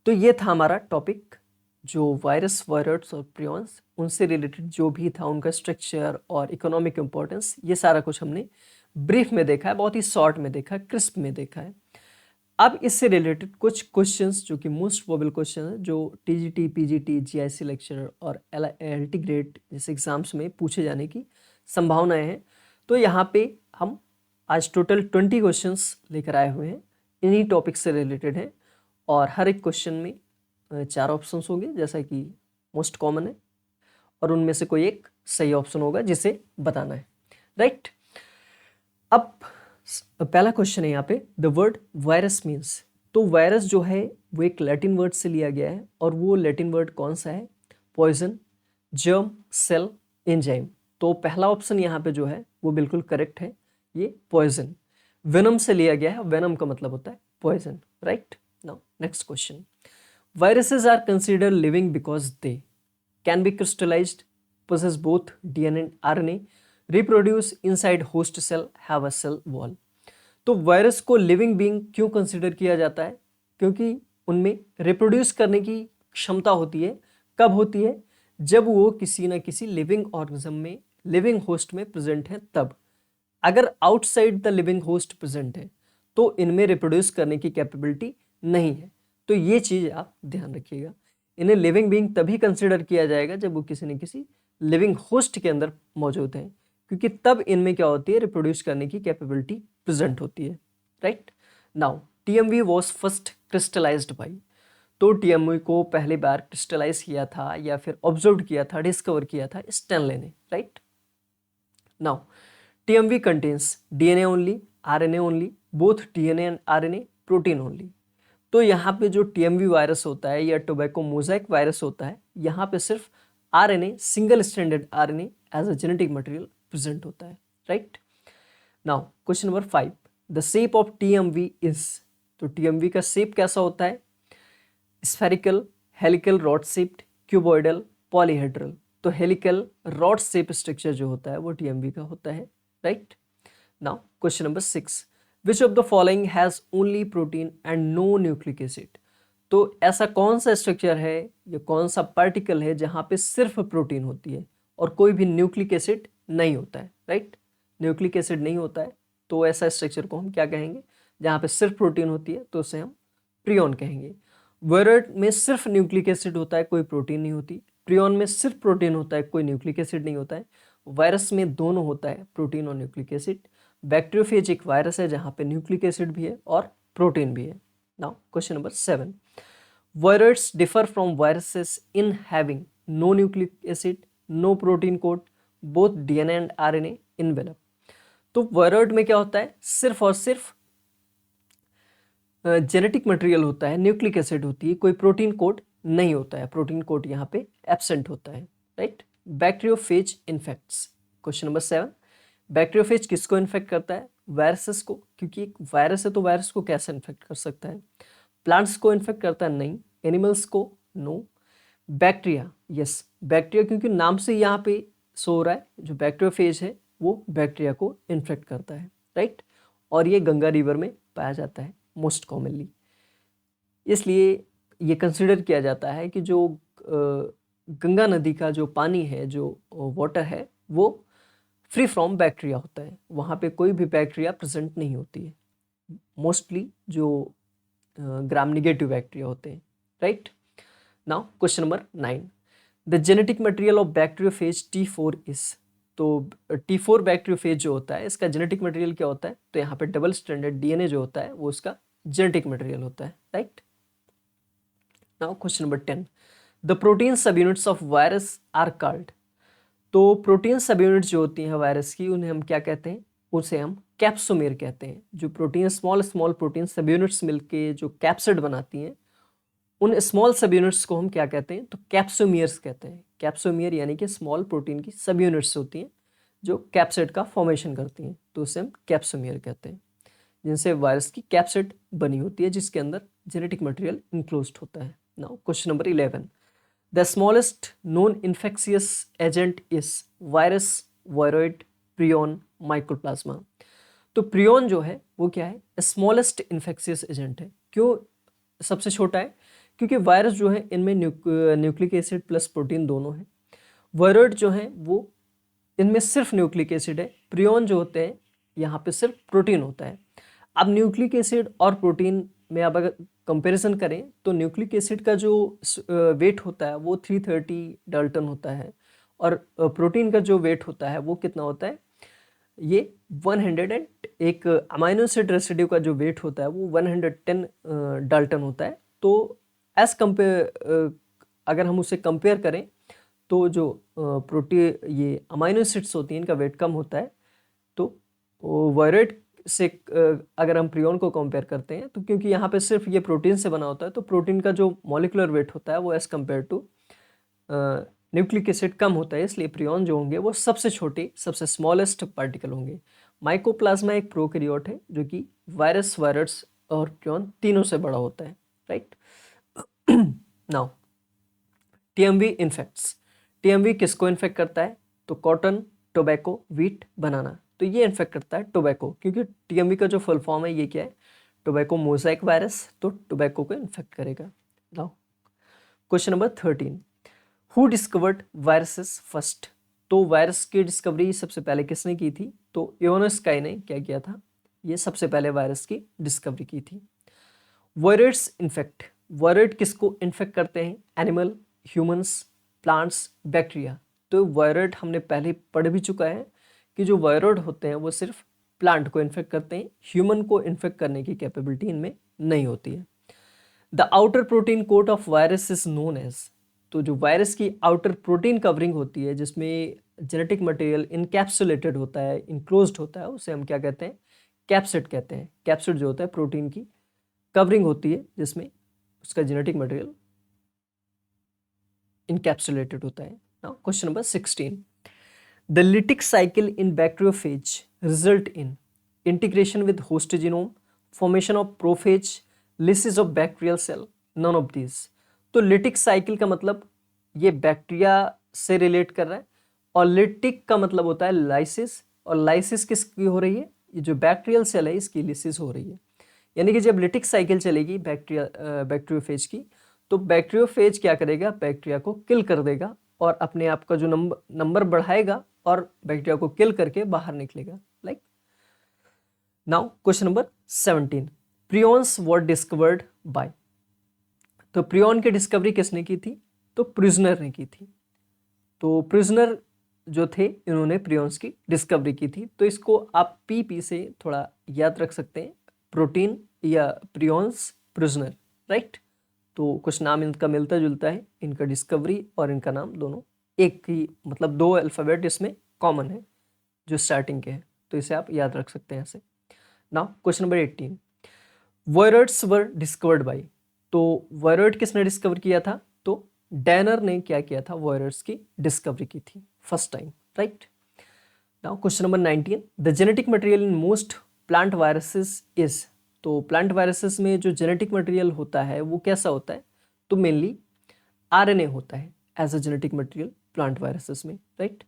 तो ये था हमारा टॉपिक, जो वायरस, वायरॉइड्स और प्रियॉन्स, उनसे रिलेटेड जो भी था, उनका स्ट्रक्चर और इकोनॉमिक इंपॉर्टेंस, ये सारा कुछ हमने ब्रीफ में देखा है, बहुत ही शॉर्ट में देखा, क्रिस्प में देखा है। अब इससे रिलेटेड कुछ क्वेश्चंस जो कि मोस्ट प्रोबेबल क्वेश्चन है, जो टीजीटी, पीजीटी, जीआईसी लेक्चरर और एलटी ग्रेड जैसे एग्जाम्स में पूछे जाने की संभावनाएं हैं। तो यहाँ पे हम आज टोटल 20 क्वेश्चंस लेकर आए हुए हैं, इन्हीं टॉपिक से रिलेटेड हैं, और हर एक क्वेश्चन में 4 ऑप्शंस होंगे जैसा कि मोस्ट कॉमन है, और उनमें से कोई एक सही ऑप्शन होगा जिसे बताना है, राइट। अब पहला क्वेश्चन है यहाँ पे, द वर्ड वायरस मीन्स। तो वायरस जो है वो एक लैटिन वर्ड से लिया गया है, और वो लैटिन वर्ड कौन सा है, पॉइजन, जर्म, सेल, एंजाइम। तो पहला ऑप्शन यहाँ पे जो है वो बिल्कुल करेक्ट है, ये पॉइजन। वेनम से लिया गया है, वेनम का मतलब होता है poison, right. Now next question, viruses are considered living because they can be crystallised, possess both DNA and RNA, reproduce inside host cell, have a cell wall। तो वायरस को लिविंग बीइंग क्यों consider किया जाता है, क्योंकि उनमें reproduce करने की क्षमता होती है। कब होती है, जब वो किसी ना किसी लिविंग ऑर्गेनिज्म में, लिविंग होस्ट में प्रेजेंट है तब। अगर outside the living host present है तो इनमें रिप्रोड्यूस करने की कैपेबिलिटी नहीं है। तो ये चीज़ आप ध्यान रखिएगा, इन्हें लिविंग बीइंग तभी कंसिडर किया जाएगा जब वो किसी न किसी लिविंग होस्ट के अंदर मौजूद हैं, क्योंकि तब इनमें क्या होती है, रिप्रोड्यूस करने की कैपेबिलिटी प्रेजेंट होती है, right. Now TMV was first crystallised by. तो टीएमवी को पहली बार क्रिस्टलाइज किया था या फिर ऑब्जर्व किया था, डिस्कवर किया था स्टैनले ने, right. Now TMV contains DNA only, RNA only, both DNA and RNA, protein only. तो यहाँ पे जो टीएमवी वायरस होता है या टोबैको मोज़ाइक वायरस होता है, यहाँ पे सिर्फ RNA, single stranded RNA as a genetic material present होता है, right. Now question number 5, the shape of TMV is. तो टीएमवी का शेप कैसा होता है? Spherical, helical, rod shaped, cuboidal, polyhedral. तो हेलिकल रॉड शेप स्ट्रक्चर जो होता है वो टीएमवी का होता है, right. Now question number 6, which of the following has only protein and no nucleic acid? तो ऐसा कौन सा स्ट्रक्चर है या कौन सा पार्टिकल है जहाँ पे सिर्फ प्रोटीन होती है और कोई भी न्यूक्लिक एसिड नहीं होता है, राइट। न्यूक्लिक एसिड नहीं होता है तो ऐसा स्ट्रक्चर को हम क्या कहेंगे? जहाँ पे सिर्फ प्रोटीन होती है तो उसे हम प्रियन कहेंगे। वोलेट में सिर्फ न्यूक्लिक एसिड होता है, कोई प्रोटीन नहीं होती। प्रियन में सिर्फ प्रोटीन होता है, कोई न्यूक्लिक एसिड नहीं होता है। वायरस में दोनों होता है, प्रोटीन और न्यूक्लिक एसिड। बैक्टीरियोफेज एक वायरस है जहाँ पे न्यूक्लिक एसिड भी है और प्रोटीन भी है। Now question number 7, virus differ from viruses in having no nucleic acid, no protein code, both DNA and RNA envelope. तो वायरस में क्या होता है? सिर्फ और सिर्फ जेनेटिक मटेरियल होता है, न्यूक्लिक एसिड होती है, कोई प्रोटीन कोड नहीं होता है, प्रोटीन कोड यहाँ पे एब्सेंट होता है, right. Bacteriophage infects, question number 7, bacteriophage किसको इन्फेक्ट करता है? वायरसेस को, क्योंकि एक वायरस है तो वायरस को कैसे इन्फेक्ट कर सकता है? प्लांट्स को इन्फेक्ट करता है? नहीं। एनिमल्स को? नो। बैक्टीरिया? यस, बैक्टीरिया, क्योंकि नाम से यहाँ पे शो हो रहा है जो बैक्टीरियोफेज है वो बैक्टीरिया को इन्फेक्ट करता है, राइट। और ये गंगा रिवर में पाया जाता है मोस्ट कॉमनली, इसलिए ये कंसिडर किया जाता है कि जो गंगा नदी का जो पानी है, जो वाटर है, वो फ्री फ्रॉम बैक्टीरिया होता है, वहाँ पे कोई भी बैक्टीरिया प्रेजेंट नहीं होती है। मोस्टली जो ग्राम नेगेटिव बैक्टीरिया होते हैं, right. Now question number 9, the genetic material of bacteriophage T4 is. तो T4 बैक्टीरियोफेज जो होता है इसका जेनेटिक मटेरियल क्या होता है? तो यहाँ पे डबल स्ट्रैंडेड डीएनए जो होता है वो उसका जेनेटिक मटेरियल होता है, right. Now question number 10, the protein subunits of virus are called. तो प्रोटीन सब यूनिट्स जो होती हैं वायरस की उन्हें हम क्या कहते हैं? उसे हम कैप्सोमेर कहते हैं। जो प्रोटीन स्मॉल स्मॉल प्रोटीन सब यूनिट्स मिलके जो कैप्सिड बनाती हैं उन स्मॉल सब यूनिट्स को हम क्या कहते हैं? तो कैप्सोमियर्स कहते हैं। कैप्सोमियर यानी कि स्मॉल प्रोटीन की सब यूनिट्स होती हैं जो कैप्सिड का फॉर्मेशन करती हैं, तो उसे हम कैप्सोमियर कहते हैं, जिनसे वायरस की कैप्सिड बनी होती है जिसके अंदर जेनेटिक मटेरियल इंक्लोज्ड होता है। Now question number 11, the smallest known infectious agent is virus, viroid, prion, mycoplasma. तो प्रियन जो है वो क्या है? स्मॉलेस्ट इन्फेक्शियस एजेंट है। क्यों सबसे छोटा है? क्योंकि वायरस जो है इनमें न्यूक्लिक एसिड प्लस प्रोटीन दोनों है। वायरॉइड जो है वो इनमें सिर्फ न्यूक्लिक एसिड है। प्रियन जो होते हैं यहाँ पे सिर्फ प्रोटीन होता है। अब न्यूक्लिक एसिड और प्रोटीन में अब अगर कंपैरिजन करें तो न्यूक्लिक एसिड का जो वेट होता है वो 330 डाल्टन होता है और प्रोटीन का जो वेट होता है वो कितना होता है? ये 100 एंड एक अमाइनो एसिड रेसिड्यू का जो वेट होता है वो 110 डाल्टन होता है। तो एज कंपेयर अगर हम उसे कंपेयर करें तो जो प्रोटीन ये अमाइनो एसिड्स होती हैं इनका वेट कम होता है। तो वायरॉइड से अगर हम प्रियन को कंपेयर करते हैं तो क्योंकि यहाँ पे सिर्फ ये प्रोटीन से बना होता है तो प्रोटीन का जो मॉलिकुलर वेट होता है वो as compare to nucleic acid कम होता है, इसलिए प्रियन जो होंगे वो सबसे छोटे सबसे स्मॉलेस्ट पार्टिकल होंगे। माइकोप्लाज्मा एक प्रोकैरियोट है जो कि वायरस, वायरस और प्रियन तीनों से बड़ा होता है, right. Now TMV infects. TMV किसको इन्फेक्ट करता है? तो कॉटन, टोबैको, व्हीट, बनाना। तो ये इन्फेक्ट करता है टोबैको, क्योंकि टीएमवी का जो फुल फॉर्म है ये क्या है? टोबैको मोज़ेक वायरस, तो टोबैको को इन्फेक्ट करेगा। Now question number 13, who discovered viruses first. तो वायरस की डिस्कवरी सबसे पहले किसने की थी? तो इवानोस्काई ने क्या किया था? ये सबसे पहले वायरस की डिस्कवरी की थी। वायरस इन्फेक्ट, वायरस किसको इन्फेक्ट करते हैं? Animal, humans, plants, bacteria. तो वायरस हमने पहले पढ़ भी चुका है कि जो वायरस होते हैं वो सिर्फ प्लांट को इन्फेक्ट करते हैं, ह्यूमन को इन्फेक्ट करने की कैपेबिलिटी इनमें नहीं होती है। The outer protein coat of virus is known as. तो जो वायरस की आउटर प्रोटीन कवरिंग होती है जिसमें जेनेटिक मटेरियल इनकैप्सुलेटेड होता है, इनक्लोज्ड होता है, उसे हम क्या कहते हैं? कैप्सिड कहते हैं। कैप्सिड जो होता है प्रोटीन की कवरिंग होती है जिसमें उसका जेनेटिक मटेरियल इनकैप्सुलेटेड होता है। Now question number 16, the lytic cycle in bacteriophage result in integration with host genome, formation of prophage, lysis of bacterial cell, none of these. तो लिटिक साइकिल का मतलब ये बैक्टीरिया से रिलेट कर रहा है, और लिटिक का मतलब होता है लाइसिस, और लाइसिस किसकी हो रही है, ये जो बैक्टीरियल सेल है इसकी लिसिस हो रही है। यानी कि जब लिटिक साइकिल चलेगी बैक्टीरियोफेज की, तो बैक्टीरियोफेज क्या करेगा, बैक्टीरिया को किल कर देगा और अपने आप का जो नंबर बढ़ाएगा और बैक्टीरिया को किल करके बाहर निकलेगा। Like now question number 17, prions were discovered by. तो प्रियॉन की डिस्कवरी किसने की थी, तो प्रिजनर ने की थी। तो प्रिजनर जो थे इन्होंने प्रियॉन्स की डिस्कवरी की थी। तो इसको आप पी से थोड़ा याद रख सकते हैं, प्रोटीन या प्रियॉन्स प्रिजनर, राइट। तो कुछ नाम इनका मिलता जुलता है, इनका डिस्कवरी और इनका नाम दोनों एक ही, मतलब दो अल्फ़ाबेट इसमें कॉमन है जो स्टार्टिंग के हैं, तो इसे आप याद रख सकते हैं ऐसे। Now question number 18, viruses were discovered by. तो वॉयरट किसने डिस्कवर किया था, तो डैनर ने क्या किया था, वॉयरट्स की डिस्कवरी की थी first time, right. Now question number 19, the genetic material in most plant viruses is. तो प्लांट वायरसेस में जो जेनेटिक मटेरियल होता है वो कैसा होता है, तो मेनली आरएनए होता है as a genetic material plant viruses में, राइट।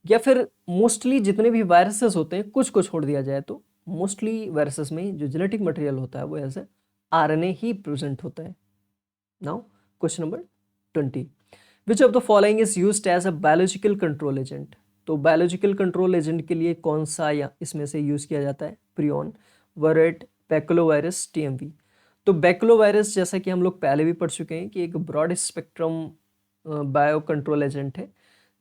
या फिर मोस्टली जितने भी वायरसेस होते हैं, कुछ को छोड़ दिया जाए तो मोस्टली वायरसेस में जो जेनेटिक मटेरियल होता है वो एज ए आरएनए ही प्रेजेंट होता है। Now question number 20, which of the following is used as a biological control agent. तो बायोलॉजिकल कंट्रोल एजेंट के लिए कौन सा या इसमें से यूज़ किया जाता है, प्रियॉन, वरेट, बैक्लोवायरस, टीएमवी। तो बैक्लोवायरस जैसा कि हम लोग पहले भी पढ़ चुके हैं कि एक broad spectrum bio control agent है,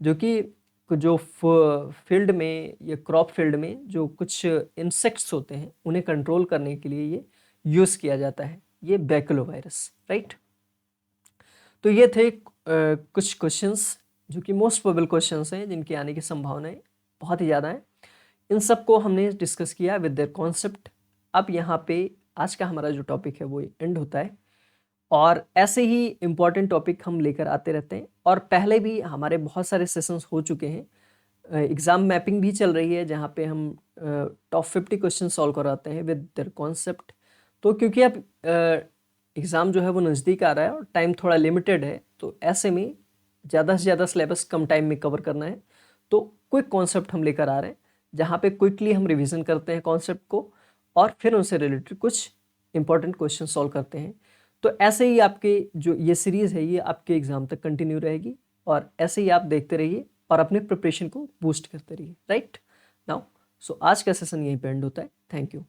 जो कि जो फील्ड में या क्रॉप फील्ड में जो कुछ इंसेक्ट्स होते हैं उन्हें कंट्रोल करने के लिए ये यूज़ किया जाता है, ये बैक्लोवायरस, राइट। तो ये थे कुछ क्वेश्चंस जो कि मोस्ट प्रोबेबल क्वेश्चंस हैं जिनके आने की संभावनाएं बहुत ही ज़्यादा हैं। इन सब को हमने डिस्कस किया विद देयर कॉन्सेप्ट। अब यहाँ पे आज का हमारा जो टॉपिक है वो एंड होता है, और ऐसे ही इम्पॉर्टेंट टॉपिक हम लेकर आते रहते हैं, और पहले भी हमारे बहुत सारे सेशंस हो चुके हैं। एग्ज़ाम मैपिंग भी चल रही है जहाँ पे हम टॉप 50 क्वेश्चन सॉल्व कराते हैं विद देयर कॉन्सेप्ट। तो क्योंकि अब एग्ज़ाम जो है वो नज़दीक आ रहा है और टाइम थोड़ा लिमिटेड है, तो ऐसे में ज़्यादा से ज़्यादा सिलेबस कम टाइम में कवर करना है, तो क्विक कॉन्सेप्ट हम लेकर आ रहे हैं जहाँ पे क्विकली हम रिवीजन करते हैं कॉन्सेप्ट को और फिर उनसे रिलेटेड कुछ इंपॉर्टेंट क्वेश्चन सॉल्व करते हैं। तो ऐसे ही आपके जो ये सीरीज़ है ये आपके एग्ज़ाम तक कंटिन्यू रहेगी, और ऐसे ही आप देखते रहिए और अपने प्रिपरेशन को बूस्ट करते रहिए, राइट। नाउ सो आज का सेशन यहीं पे एंड होता है। Thank you.